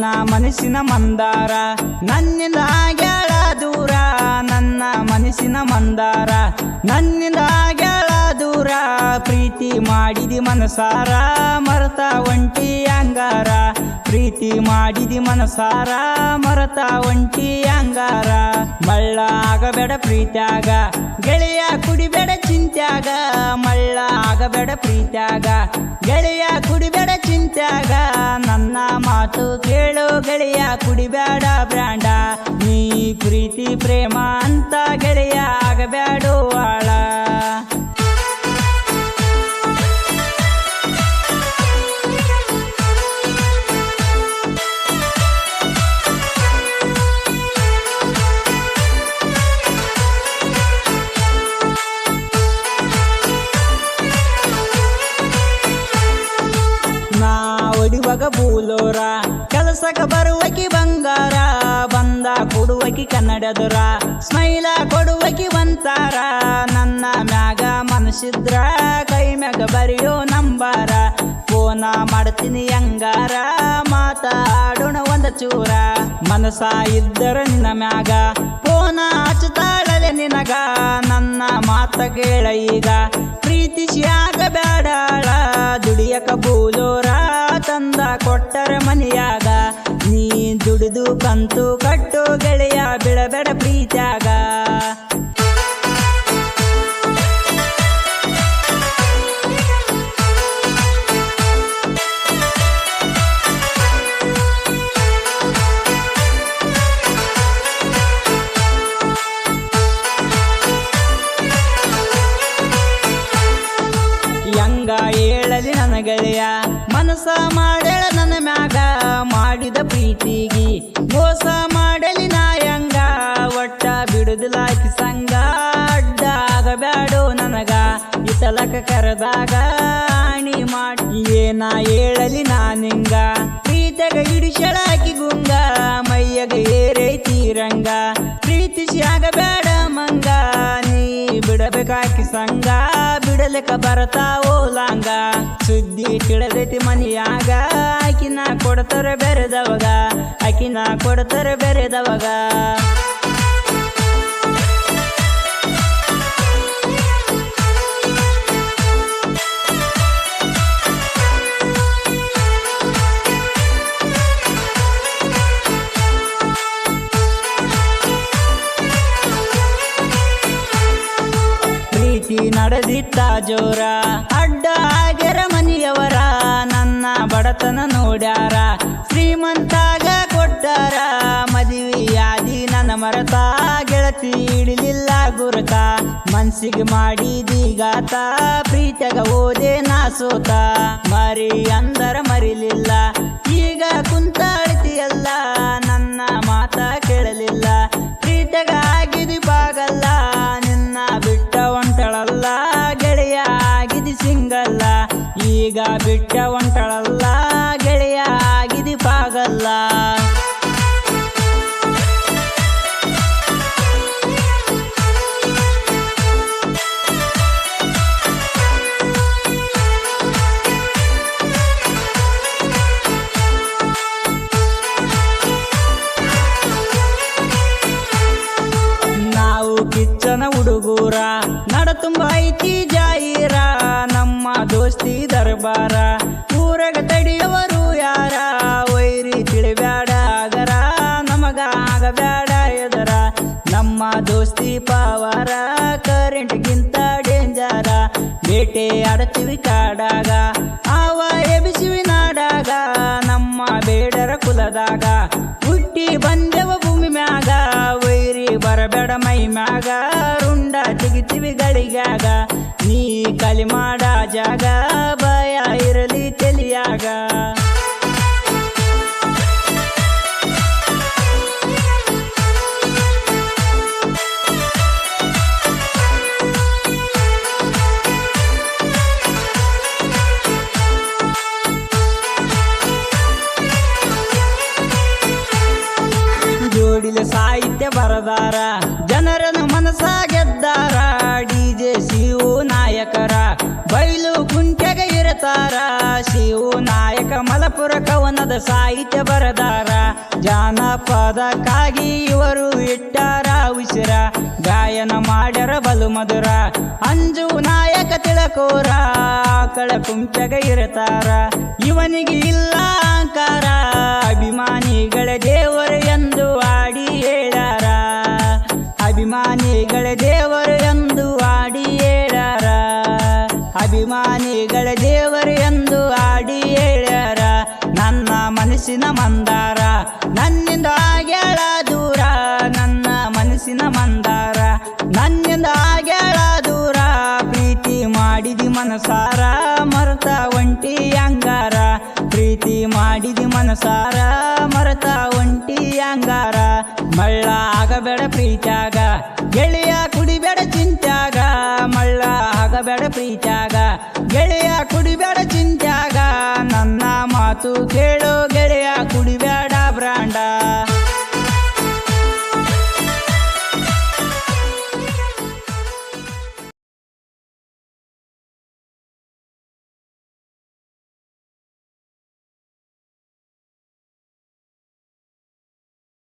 ನನ್ನ ಮನಸ್ಸಿನ ಮಂದಾರ ನನ್ನಿಂದ ಆಗ್ಯಾಳ ದೂರ ನನ್ನ ಮನಸ್ಸಿನ ಮಂದಾರ ನನ್ನಿಂದ ಆಗ್ಯಾಳ ದೂರ ಪ್ರೀತಿ ಮಾಡಿದಿ ಮನಸಾರ ಮರತ ಒಂಟಿ ಅಂಗಾರ ಪ್ರೀತಿ ಮಾಡಿದಿ ಮನಸಾರ ಮರತ ಒಂಟಿ ಅಂಗಾರ ಮಳ್ಳ ಆಗಬೇಡ ಪ್ರೀತ್ಯಾಗ ಗೆಳೆಯ ಕುಡಿಬೇಡ ಚಿಂತ್ಯಾಗ ಮಳ್ಳ ಆಗಬೇಡ ಪ್ರೀತ್ಯಾಗ ಗೆಳೆಯ ಕುಡಿಬೇಡ ಚಿಂತ್ಯಾಗ ನನ್ನ ಮಾತು ಕೇಳು ಗೆಳೆಯ ಕುಡಿಬೇಡ ಬ್ರ್ಯಾಂಡ ನೀ ಪ್ರೀತಿ ಪ್ರೇಮ ಅಂತ ಗೆಳೆಯ ಆಗಬೇಡೋ ಆಳ ಒಡಿವಾಗ ಬೂಲೋರ ಕೆಲಸಕ ಬರುವಕಿ ಬಂಗಾರ ಬಂದ ಕೊಡುವಕಿ ಕನ್ನಡದರ ಸ್ಮೈಲ ಕೊಡುವಕಿ ಬಂತಾರ ನನ್ನ ಮ್ಯಾಗ ಮನಸಿದ್ರ ಕೈ ಮ್ಯಾಗ ಬರೆಯೋ ನಂಬಾರ ಫೋನ ಮಾಡ್ತೀನಿ ಅಂಗಾರ ಮಾತಾಡೋಣ ಒಂದ ಚೂರ ಮನಸ ಇದ್ದರ ನಿನ್ನ ಮ್ಯಾಗ ಫೋನ ಹಚ್ಚತಾಳಲೆ ನಿನಗ ನನ್ನ ಮಾತ ಕೇಳ ಈಗ ಪ್ರೀತಿಸಿ ಆಗಬೇಡಾಳ ದುಡಿಯಕ ಬೂಲೋರ ತಂದ ಕೊಟ್ಟರ ಮನೆಯಾಗ ನೀ ದುಡಿದು ಕಂತು ಕಟ್ಟು ಗೆಳೆಯ ಬಿಡಬೇಡ ಪ್ರೀತ್ಯಾಗ ಯಂಗ ಹೇಳಲಿ ನನ್ನ ಗೆಳೆಯ ಮನಸ ಮಾಡೇಳ ನನ್ನ ಮ್ಯಾಗ ಮಾಡಿದ ಪ್ರೀತಿಗಿ ಮೋಸ ಮಾಡಲಿ ನಾಯಂಗ ಒಟ್ಟ ಬಿಡುದಿಲಾಕಿ ಸಂಗ ಅಡ್ಡ ಆಗಬೇಡೋ ನನಗ ಇತಲಕ ಕರೆದಾಗ ಆಣಿ ಮಾಡಿ ಏನ ಹೇಳಲಿ ನಾನಿಂಗ ಪ್ರೀತಗ ಹಿಡಿಸಳಾಕಿ ಗುಂಗ ಮೈಯಗ ಏರೈತಿ ರಂಗ ಪ್ರೀತಿಸಿ ಆಗಬೇಡ ಮಂಗ ನೀ ಬಿಡಬೇಕಾಕಿ ಸಂಗ ಬಿಡಲಿಕ ಬರತಾವೋ ಲಾಂಗ ಸುದ್ದಿ ತಿಳಿದೈತಿ ಮನಿಯಾಗ ಆಕಿನ ಕೊಡ್ತಾರ ಬೆರೆದವಾಗ ಆಕಿನ ಕೊಡ್ತಾರ ಬೆರೆದವಾಗ ಪ್ರೀತಿ ನಡೆದಿತ್ತ ಜೋರ ಅಡ್ಡ ಆಗ್ಯಾರ ಮನಿಯವರ ನನ್ನ ಬಡತನ ನೋಡ್ಯಾರ ಶ್ರೀಮಂತಾಗ ಕೊಟ್ಟಾರ ಮದುವೆಯಾದಿ ನನ್ನ ಮರತ ಗೆಳತಿ ಇಡಲಿಲ್ಲ ಗುರುತ ಮನ್ಸಿಗೆ ಮಾಡಿದೀಗಾತ ಪ್ರೀತಿಯಾಗ ಓದೆ ನಾ ಸೋತ ಮರಿ ಅಂದರ ಮರಿಲಿಲ್ಲ ಈಗ ಕುಂತಾಳ್ತಿಯಲ್ಲ ನನ್ನ ಮಾತ ಕೇಳಲಿಲ್ಲ ಪ್ರೀತಿಯಾಗ ಆಗಿದಿ ಬಾಗಲ್ಲ ನಿನ್ನ ಬಿಟ್ಟ ಒಂಟಳಲ್ಲ ಗೆಳೆಯ ಆಗಿದಿ ಸಿಂಗಲ್ಲ ಈಗ ಬಿಟ್ಟ ಒಂಟಳಲ್ಲ ಗೆಳೆಯ ಆಗಿದಿ ಬಾಗಲ್ಲ ನಾವು ಕಿಚ್ಚನ ಹುಡುಗೂರ ನಡ ತುಂಬ ಐತಿ ಜಾಯಿರ ನಮ್ಮ ದೋಸ್ತಿ ದರ್ಬಾರ ಊರಗ ತಡಿಯವರು ಯಾರ ವೈರಿ ತಿಳಿಬ್ಯಾಡ ಆಗರ ನಮಗ ಆಗಬ್ಯಾಡ ಎದರ ನಮ್ಮ ದೋಸ್ತಿ ಪಾವಾರ ಕರೆಂಟ್ಗಿಂತ ಡೇಂಜರ ಬೇಟೆ ಆಡತೀವಿ ಕಾಡಾಗ ಆವ ಎಬಿಸಿವಿ ನಾಡಾಗ ನಮ್ಮ ಬೇಡರ ಕುಲದಾಗ ಹುಟ್ಟಿ ಬಂದೆವ ಭೂಮಿ ಮ್ಯಾಗ ವೈರಿ ಬರಬೇಡ ಮೈ ಮ್ಯಾಗ ರುಂಡ ತೆಗಿತೀವಿ ಗಳಿಗ್ಯಾಗ ನೀ ಕಲಿ ಮಾಡ ಜಾಗ ಭಯ ಇರಲಿ ತಲಿಯಾಗ ಜೋಡಿಲ ಸಾಹಿತ್ಯ ಬರದಾರ ಜನರನ್ನು ಮನಸ ಗೆದ್ದಾರ ಡಿಜೆ ಸಿಒ ನಾಯಕರ ಬೈಲು ಕುಂಟೆಗ ಇರ ಹೇಳ್ತಾರ ಶಿವು ನಾಯಕ ಮಲಪುರ ಕವನದ ಸಾಹಿತ್ಯ ಬರದಾರ ಜಾನಪದಕ್ಕಾಗಿ ಇವರು ಇಟ್ಟಾರ ಉಸಿರ ಗಾಯನ ಮಾಡ್ಯಾರ ಬಲು ಮಧುರ ಅಂಜು ನಾಯಕ ತಿಳಕೋರ ಆಕಳ ಕುಂಚಗ ಇರ್ತಾರ ಇವನಿಗೆ ಇಲ್ಲ ಅಹಂಕಾರ ಅಭಿಮಾನಿಗಳ ದೇವರು ಎಂದು ಆಡಿ ಹೇಳ್ಯಾರ ಅಭಿಮಾನಿಗಳ ದೇವರು ಎಂದು ಆಡಿ ಹೇಳ್ಯಾರ ಅಭಿಮಾನಿಗಳ ದೇವರು ಎಂದು ಆಡಿ ಹೇಳ್ಯಾರ ನನ್ನ ಮನಸ್ಸಿನ ಮಂದಾರ ನನ್ನಿಂದ ಆಗ್ಯಾಳ ದೂರ ನನ್ನ ಮನಸ್ಸಿನ ಮಂದಾರ ನನ್ನಿಂದ ಆಗ್ಯಾಳ ದೂರ ಪ್ರೀತಿ ಮಾಡಿದಿ ಮನಸಾರ ಮರತ ಒಂಟಿ ಅಂಗಾರ ಪ್ರೀತಿ ಮಾಡಿದಿ ಮನಸಾರ ಮರತ ಒಂಟಿ ಅಂಗಾರ ಮಳ್ಳ ಆಗಬೇಡ ಪ್ರೀತ್ಯಾಗ ಗೆಳೆಯ ಕುಡಿಬೇಡ ಚಿಂತ್ಯಾಗ ಮಳ್ಳ ಆಗಬೇಡ ಪ್ರೀತ್ಯಾಗ ಗೆಳೆಯ ಕುಡಿಬೇಡ ಚಿಂತ್ಯಾಗ ನನ್ನ ಮಾತು ಕೇಳ